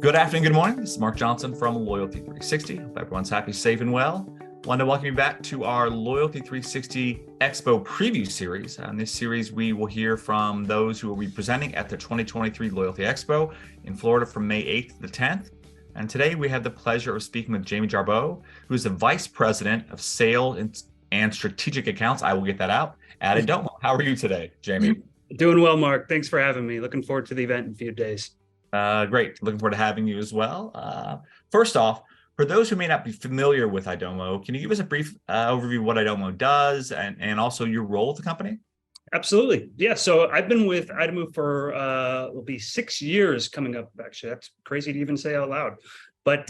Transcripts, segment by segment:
Good afternoon, good morning. This is Mark Johnson from Loyalty360. Hope everyone's happy, safe, and well. Want to welcome you back to our Loyalty360 Expo preview series. In this series, we will hear from those who will be presenting at the 2023 Loyalty Expo in Florida from May 8th to the 10th. And today we have the pleasure of speaking with Jamie Jarboe, who is the Vice President of Sales and Strategic Accounts. I will get that out at Idomoo. How are you today, Jamie? Doing well, Mark. Thanks for having me. Looking forward to the event in a few days. Great. Looking forward to having you as well. First off, for those who may not be familiar with Idomoo, can you give us a brief overview of what Idomoo does and also your role at the company? Absolutely. Yeah. So I've been with Idomoo for it'll be 6 years coming up. Actually, that's crazy to even say out loud. But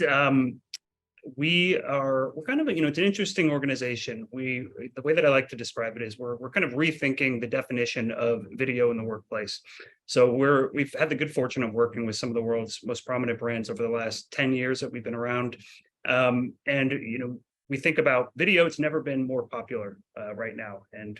we're kind of it's an interesting organization. The way that I like to describe it is we're kind of rethinking the definition of video in the workplace. So we've had the good fortune of working with some of the world's most prominent brands over the last 10 years that we've been around. We think about video, it's never been more popular right now. And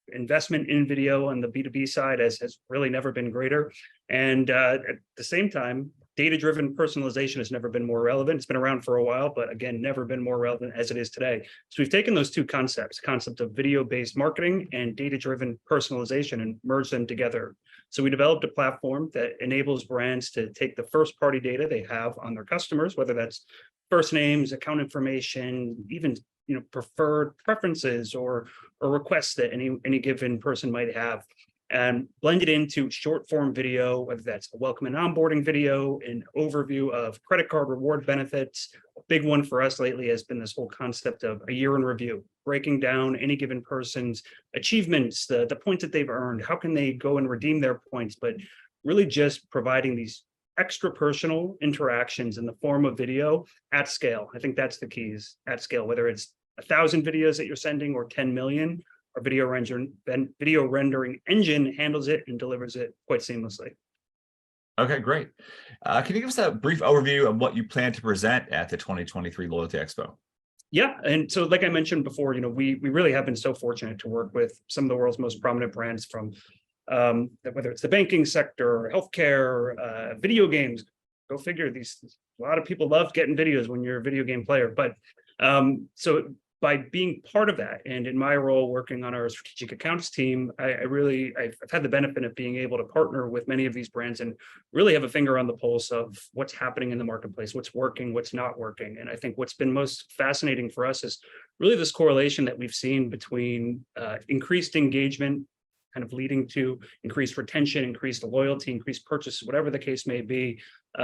investment in video on the B2B side has really never been greater. And at the same time, data-driven personalization has never been more relevant. It's been around for a while, but again, never been more relevant as it is today. So we've taken those two concept of video-based marketing and data-driven personalization, and merged them together. So we developed a platform that enables brands to take the first-party data they have on their customers, whether that's first names, account information, even preferred preferences or requests that any given person might have, and blend it into short form video, whether that's a welcome and onboarding video, an overview of credit card reward benefits. A big one for us lately has been this whole concept of a year in review, breaking down any given person's achievements, the points that they've earned, how can they go and redeem their points, but really just providing these extra personal interactions in the form of video at scale. I think that's the keys, at scale, whether it's 1,000 videos that you're sending or 10 million. Our video rendering engine handles it and delivers it quite seamlessly. Okay, great. Can you give us a brief overview of what you plan to present at the 2023 Loyalty Expo? Yeah, and so like I mentioned before, we really have been so fortunate to work with some of the world's most prominent brands, from whether it's the banking sector, healthcare, video games. Go figure. A lot of people love getting videos when you're a video game player, but so by being part of that, and in my role working on our strategic accounts team, I've had the benefit of being able to partner with many of these brands and really have a finger on the pulse of what's happening in the marketplace, what's working, what's not working. And I think what's been most fascinating for us is really this correlation that we've seen between increased engagement, kind of leading to increased retention, increased loyalty, increased purchase, whatever the case may be,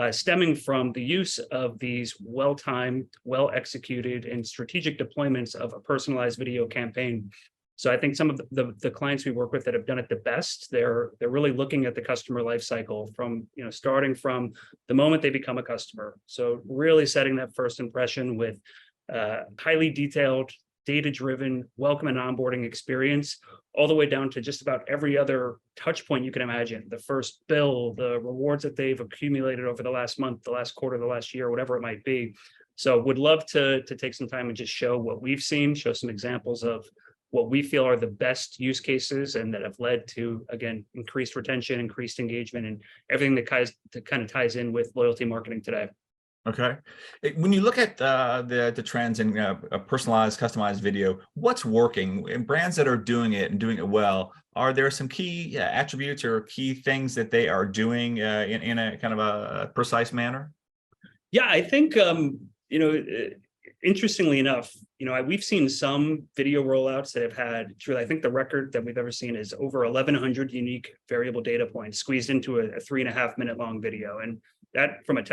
stemming from the use of these well-timed, well-executed, and strategic deployments of a personalized video campaign. So I think some of the clients we work with that have done it the best, they're really looking at the customer life cycle from starting from the moment they become a customer. So really setting that first impression with highly detailed, data-driven welcome and onboarding experience, all the way down to just about every other touch point you can imagine. The first bill, the rewards that they've accumulated over the last month, the last quarter, the last year, whatever it might be. So would love to take some time and just show what we've seen, show some examples of what we feel are the best use cases and that have led to, again, increased retention, increased engagement, and everything that kind of ties in with loyalty marketing today. Okay. When you look at the trends in personalized, customized video, what's working? And brands that are doing it and doing it well, are there some key attributes or key things that they are doing in a kind of a precise manner? Yeah, I think, interestingly enough, we've seen some video rollouts that have had, truly, I think the record that we've ever seen is over 1,100 unique variable data points squeezed into a 3.5 minute long video. And that, from a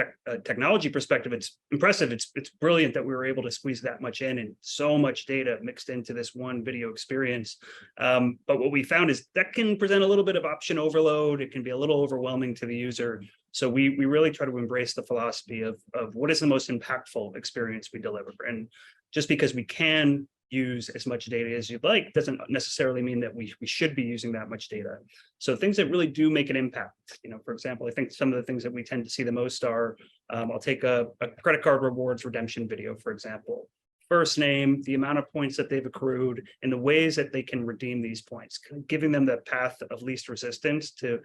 technology perspective, it's impressive. It's brilliant that we were able to squeeze that much in, and so much data mixed into this one video experience. But what we found is that can present a little bit of option overload. It can be a little overwhelming to the user. So we really try to embrace the philosophy of what is the most impactful experience we deliver. And just because we can use as much data as you'd like doesn't necessarily mean that we should be using that much data. So things that really do make an impact, for example, I think some of the things that we tend to see the most are, I'll take a credit card rewards redemption video, for example. First name, the amount of points that they've accrued, and the ways that they can redeem these points, giving them the path of least resistance to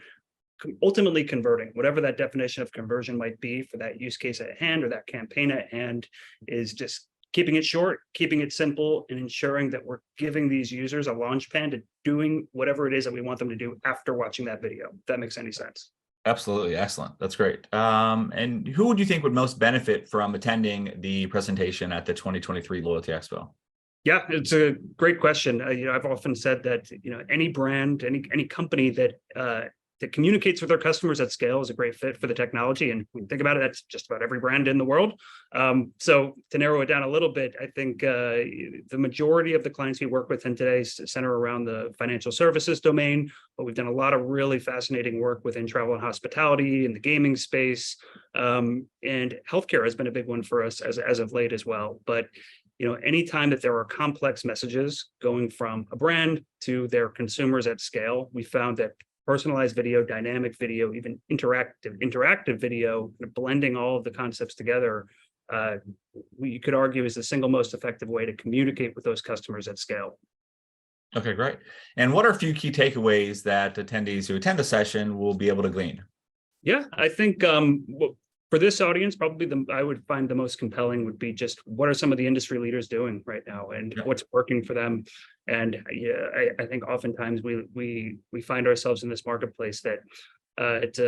ultimately converting, whatever that definition of conversion might be for that use case at hand or that campaign at hand, is just keeping it short, keeping it simple, and ensuring that we're giving these users a launch pad to doing whatever it is that we want them to do after watching that video, if that makes any sense. Absolutely. Excellent. That's great. And who would you think would most benefit from attending the presentation at the 2023 Loyalty Expo? Yeah, it's a great question. I've often said that any brand, any company that that communicates with their customers at scale is a great fit for the technology. And when you think about it, that's just about every brand in the world. So to narrow it down a little bit, I think the majority of the clients we work with in today center around the financial services domain, but we've done a lot of really fascinating work within travel and hospitality, in the gaming space, and healthcare has been a big one for us as of late as well. But anytime that there are complex messages going from a brand to their consumers at scale, we found that personalized video, dynamic video, even interactive video, blending all of the concepts together, we could argue is the single most effective way to communicate with those customers at scale. Okay, great. And what are a few key takeaways that attendees who attend the session will be able to glean? Yeah, I think for this audience, probably I would find the most compelling would be just what are some of the industry leaders doing right now and what's working for them. And I think oftentimes we find ourselves in this marketplace that it's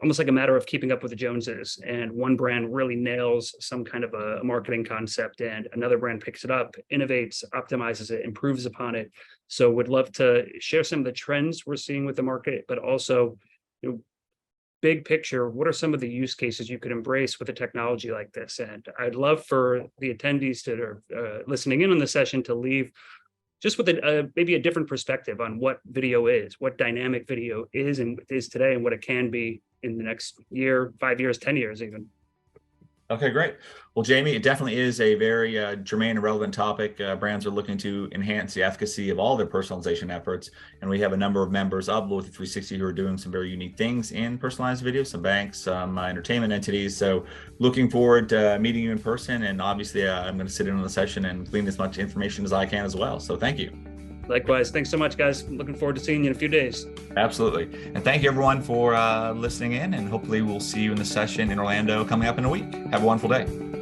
almost like a matter of keeping up with the Joneses, and one brand really nails some kind of a marketing concept and another brand picks it up, innovates, optimizes it, improves upon it. So would love to share some of the trends we're seeing with the market, but also big picture, what are some of the use cases you could embrace with a technology like this? And I'd love for the attendees that are listening in on the session to leave just with maybe a different perspective on what video is, what dynamic video is and is today, and what it can be in the next year, 5 years, 10 years even. Okay, great. Well, Jamie, it definitely is a very germane and relevant topic. Brands are looking to enhance the efficacy of all their personalization efforts. And we have a number of members of Loyalty360 who are doing some very unique things in personalized video, some banks, some entertainment entities. So looking forward to meeting you in person. And obviously, I'm going to sit in on the session and glean as much information as I can as well. So thank you. Likewise. Thanks so much, guys. Looking forward to seeing you in a few days. Absolutely. And thank you, everyone, for listening in. And hopefully we'll see you in the session in Orlando coming up in a week. Have a wonderful day.